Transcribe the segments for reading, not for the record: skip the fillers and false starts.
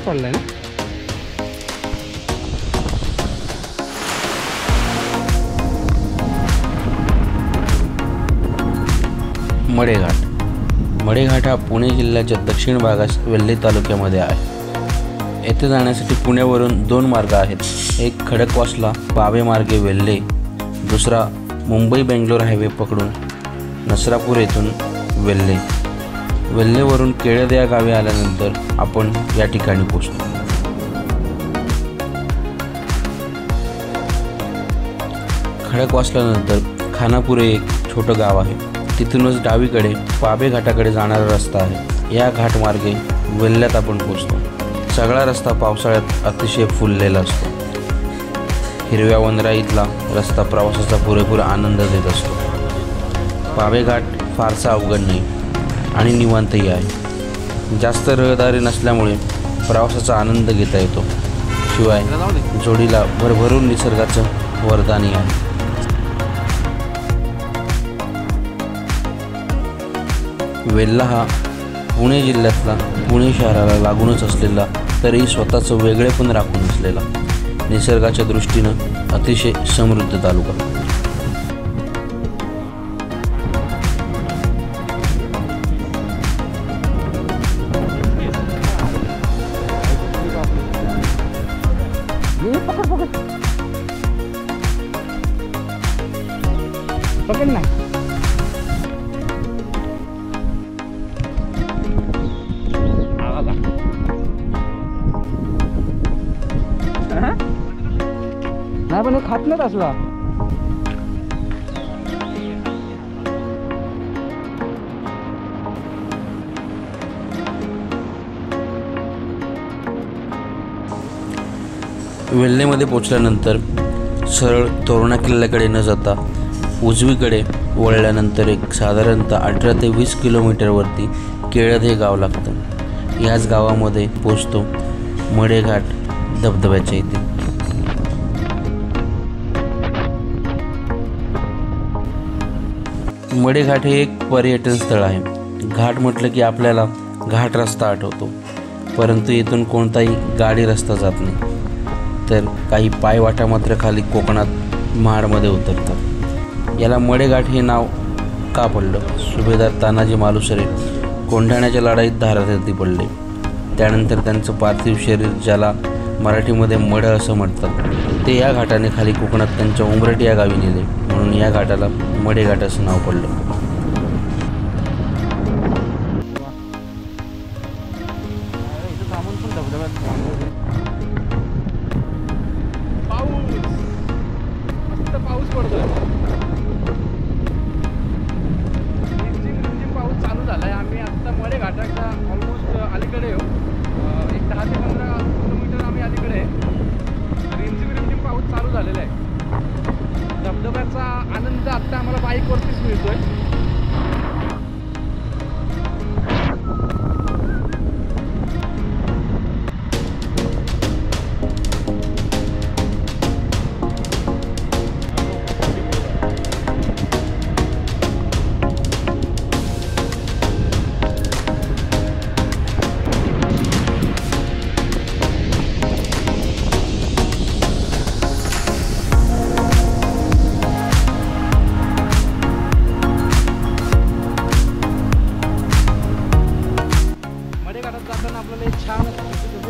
सोडलाय ना. मडेघाट हा पुणे जिल्ह्याच्या दक्षिण भागास वेल्हे तालुक्यामध्ये आहे. येथे जाण्यासाठी पुण्यावरून 2 मार्ग आहेत. एक खडकवासला पावे मार्गे वेल्हे, दुसरा मुंबई बेंगलोर हायवे पकडून नसरापूर येथून वेल्हे. वेल्हेवरून केळद या गावी आल्यानंतर आपण या ठिकाणी पोहोचतो. खडकवासल्यानंतर खानापूर हे एक छोटं गाव आहे. तिथूनच डावीकडे पावे घाटाकडे जाणारा रस्ता आहे. या घाटमार्गे वेल्ह्यात आपण पोहोचतो. सगळा रस्ता पावसाळ्यात अतिशय फुललेला असतो. हिरव्या वनराईतला रस्ता प्रवासाचा पुरेपूर आनंद देत असतो. पावे घाट फारसा अवघड नाही आणि निवांतही आहे. जास्त रहदारी नसल्यामुळे प्रवासाचा आनंद घेता येतो. शिवाय जोडीला भरभरून निसर्गाचं वरदानही आहे. वेल्हा हा पुणे जिल्ह्यातला पुणे शहराला लागूनच असलेला तरीही स्वतःचं वेगळेपण राखून असलेला निसर्गाच्या दृष्टीनं अतिशय समृद्ध तालुका. पकड ना. नाही पण खात नाही असला. वेल्हेमध्ये पोचल्यानंतर सरळ तोरणा किल्ल्याकडे न जाता उजवीकडे वळल्यानंतर एक साधारणतः 18 ते 20 किलोमीटरवरती केळद हे गाव लागतं. याच गावामध्ये पोचतो मडेघाट धबधब्याच्या इथे. मडेघाट हे एक पर्यटन स्थळ आहे. घाट म्हटलं की आपल्याला घाट रस्ता आठवतो, परंतु येथून कोणताही गाडी रस्ता जात नाही. तर काही पायवाटा मात्र खाली कोकणात महाडमध्ये उतरतात. याला मडेघाट हे नाव का पडलं? सुभेदार तानाजी मालुसरे कोंढाण्याच्या लढाईत धारातीर्थी पडले. त्यानंतर त्यांचं पार्थिव शरीर, ज्याला मराठीमध्ये मढ असं म्हणतात, ते या घाटाने खाली कोकणात त्यांच्या उमरठी या गावी नेले. म्हणून या घाटाला मडेघाट असं नाव पडलं. पाऊस पडतोय. पाऊस चालू झालाय. आम्ही आता मडेघाटाच्या ऑलमोस्ट अलीकडे येऊ. एक 10 ते 15 किलोमीटर आम्ही अलीकडे. रिमझिम पाऊस चालू झालेला आहे. धबधब्याचा आनंद आत्ता आम्हाला बाईकवरतीच मिळतोय.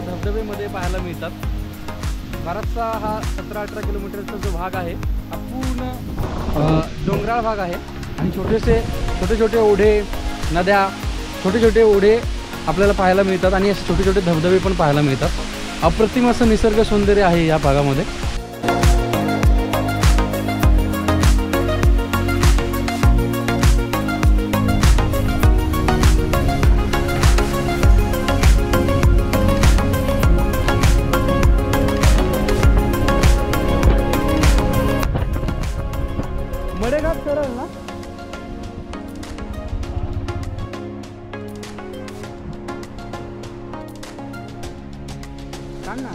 धबधबेमध्ये पाहायला मिळतात. बराचसा हा 17-18 किलोमीटरचा जो भाग आहे हा पूर्ण डोंगराळ भाग आहे. आणि छोटे छोटे ओढे, नद्या, छोटे ओढे आपल्याला पाहायला मिळतात. आणि असे छोटे धबधबे पण पाहायला मिळतात. अप्रतिम असं निसर्ग सौंदर्य आहे या भागामध्ये. मडेघाट सरळ ना. काढ ना.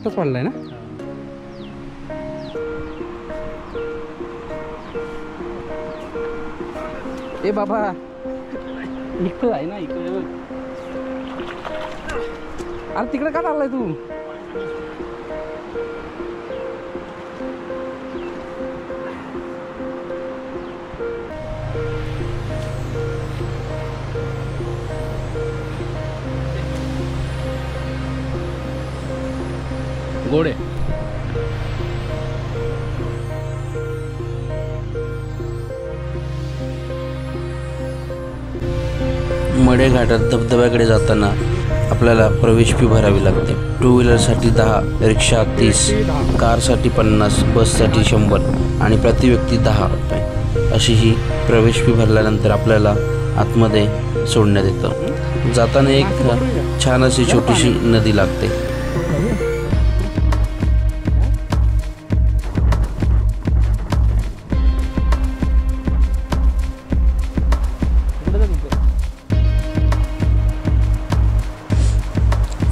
आताच पडलाय ना? ए बाबा इकडं आहे ना, इकडे बघ. अरे तिकडे का चाललाय तू? गोडे मडे घाटात धबधब्याकडे जाताना आपल्याला प्रवेश फी भरावी लागते. 2 व्हीलरसाठी 10, रिक्षा 30, कारसाठी 50, बससाठी 100 आणि प्रति व्यक्ती 10 रुपये अशी ही प्रवेश फी भरल्यानंतर आपल्याला आतमध्ये सोडण्यात येतं. जाताना एक छान अशी छोटीशी नदी लागते.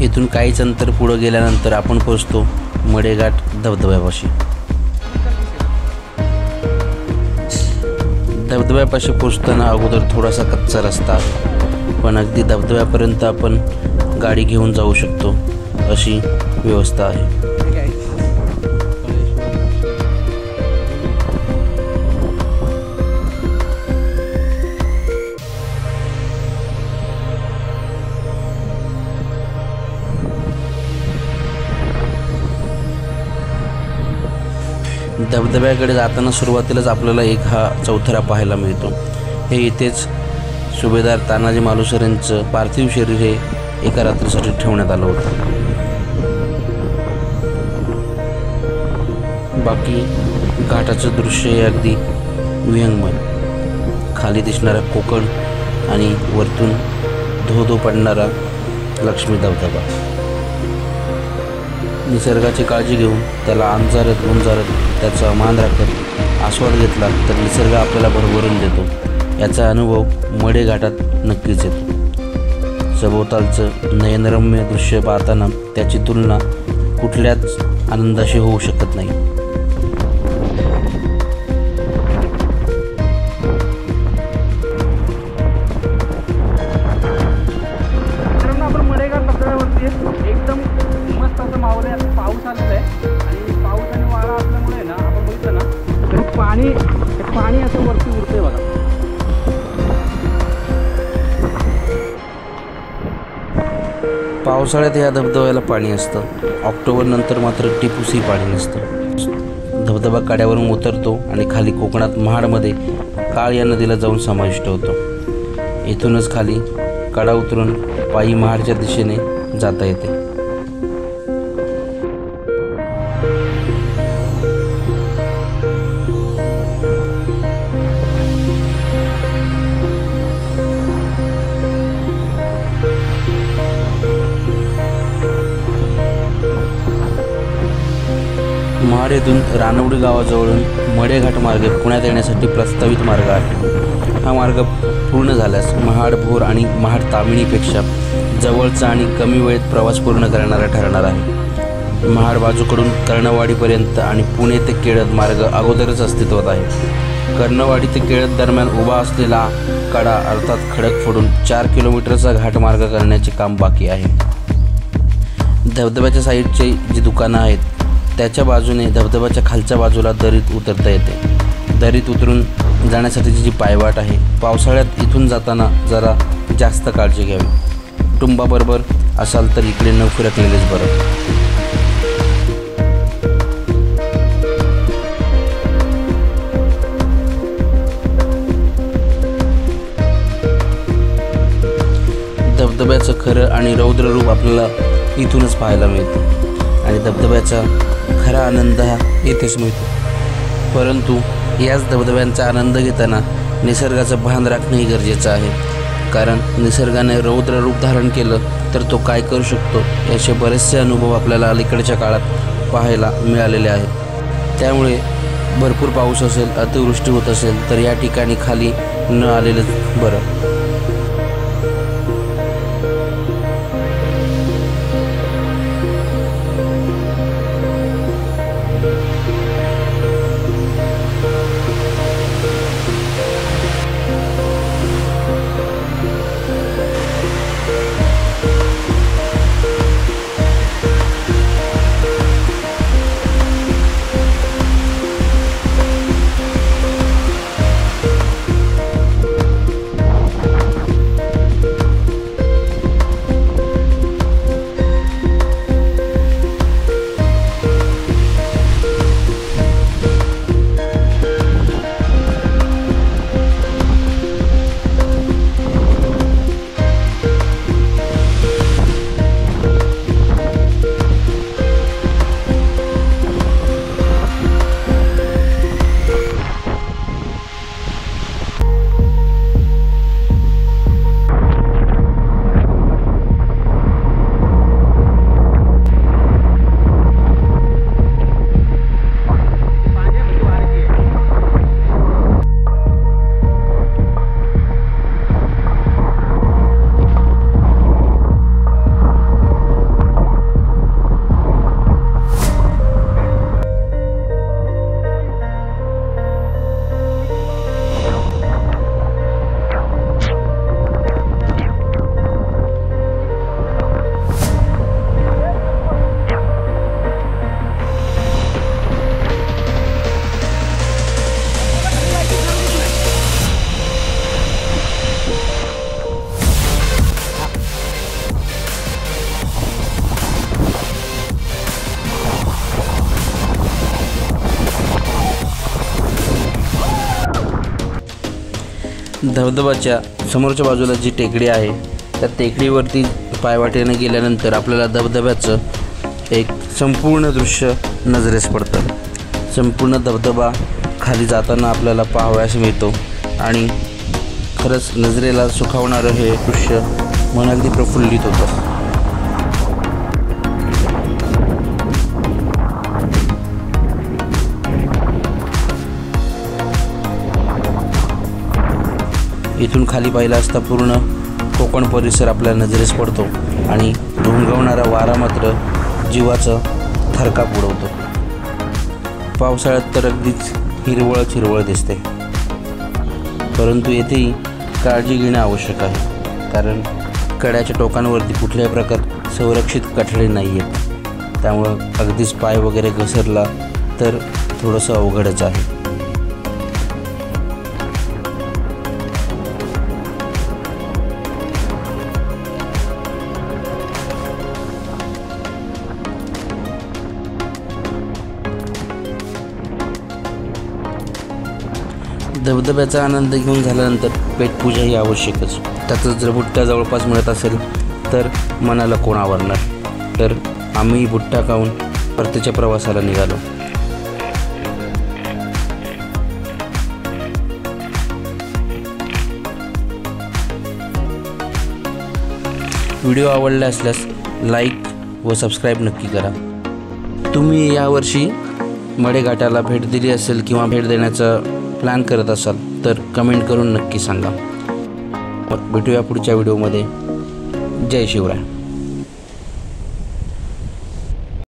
इथून काहीच अंतर पुढे गेल्यानंतर आपण पोहोचतो मडेघाट धबधब्यापाशी. धबधब्यापाशी पोहोचताना अगोदर थोडासा कच्चा रस्ता आहे, पण अगदी धबधब्यापर्यंत आपण गाडी घेऊन जाऊ शकतो अशी व्यवस्था आहे. धबधब्याकडे जाताना सुरुवातीलाच आपल्याला एक हा चौथरा पाहायला मिळतो. हे इथेच सुभेदार तानाजी मालुसरे यांचं पार्थिव शरीर हे एका रात्रीसाठी ठेवण्यात आलं होतं. बाकी घाटाचं दृश्य हे अगदी विहंगमय. खाली दिसणारा कोकण आणि वरतून धो धो पडणारा लक्ष्मी धबधबा. निसर्गाची काळजी घेऊन त्याला अंजारत गुंजारत त्याचा मान राखत आस्वाद घेतला तर निसर्ग आपल्याला भरभरून देतो. याचा अनुभव मडे घाटात नक्कीच येतो. सभोवतालचं नयनरम्य दृश्य पाहताना त्याची तुलना कुठल्याच आनंदाशी होऊ शकत नाही. आपण मडेघाट धबधब्यावरती एकदम मस्त असं मावळे पाऊस आलेला आहे आणि पाऊस आणि वारा असल्यामुळे ना आपण बघितलं ना तरी पाणी असं वरती उडतंय बघा. पावसाळ्यात या धबधब्याला पाणी असतं. ऑक्टोबर नंतर मात्र टिपूसही पाणी नसतं. धबधबा कड्यावरून उतरतो आणि खाली कोकणात महाडमध्ये काळ या नदीला जाऊन समाविष्ट होतो. इथूनच खाली कडा उतरून पायी महाडच्या दिशेने जाता येते. महाड येथून रानवडी गावाजवळून मडेघाट मार्ग पुण्यात येण्यासाठी प्रस्तावित मार्ग आहे. हा मार्ग पूर्ण झाल्यास महाड भोर आणि महाड तामिणीपेक्षा जवळचा आणि कमी वेळेत प्रवास पूर्ण करणारा ठरणार आहे. महाड बाजूकडून कर्णवाडीपर्यंत आणि पुणे ते केळद मार्ग अगोदरच अस्तित्वात आहे. कर्णवाडी ते केळद दरम्यान उभा असलेला कडा अर्थात खडक फोडून 4 किलोमीटरचा घाटमार्ग करण्याचे काम बाकी आहे. धबधब्याच्या साईडची जी दुकानं आहेत त्याच्या बाजूने धबधब्याच्या खालच्या बाजूला दरीत उतरता येते. दरीत उतरून जाण्यासाठीची जी पायवाट आहे, पावसाळ्यात इथून जाताना जरा जास्त काळजी घ्यावी. कुटुंबाबरोबर असाल तर इकडे न फिरकलेलेच बरं. धबधब्याचं खरं आणि रौद्र रूप आपल्याला इथूनच पाहायला मिळतं आणि धबधब्याचा खरा आनंद हा इथेच मिळतो. परंतु याच धबधब्यांचा आनंद घेताना निसर्गाचं भान राखणंही गरजेचं आहे. कारण निसर्गाने रौद्र रूप धारण केलं तर तो काय करू शकतो याचे बरेचसे अनुभव आपल्याला अलीकडच्या काळात पाहायला मिळालेले आहेत. त्यामुळे भरपूर पाऊस असेल, अतिवृष्टी होत असेल तर या ठिकाणी खाली न आलेलंच बरं. धबधबाच्या समोरच्या बाजूला जी टेकडी आहे त्या टेकडीवरती पायवाटेने गेल्यानंतर आपल्याला धबधब्याचं एक संपूर्ण दृश्य नजरेस पडतं. संपूर्ण धबधबा खाली जाताना आपल्याला पाहावयास मिळतो आणि खरंच नजरेला सुखावणारं हे दृश्य मन अगदी प्रफुल्लित होतं. इथून खाली पाहिलं असता पूर्ण कोकण परिसर आपल्या नजरेस पडतो आणि घुंगवणारा वारा मात्र जीवाचं थरकाप उडवतो. पावसाळ्यात तर अगदीच हिरवळ दिसते, परंतु येथेही काळजी घेणे आवश्यक आहे, कारण कड्याच्या टोकांवरती कुठल्याही प्रकार संरक्षित कठडे नाही आहेत. त्यामुळं अगदीच पाय वगैरे घसरला तर थोडंसं अवघडच आहे. धबधब्याचा आनंद घेऊन झाल्यानंतर पेटपूजा ही आवश्यकच. त्यातच जर बुट्टा जवळपास मिळत असेल तर मनाला कोण आवरणार. तर आम्ही बुट्टा खाऊन परतीच्या प्रवासाला निघालो. व्हिडिओ आवडला असल्यास लाईक व सबस्क्राईब नक्की करा. तुम्ही यावर्षी मडेघाटाला भेट दिली असेल किंवा भेट देण्याचा प्लॅन करत असाल तर कमेंट करून नक्की सांगा. भेटूया पुढच्या व्हिडिओमध्ये. जय शिवराय.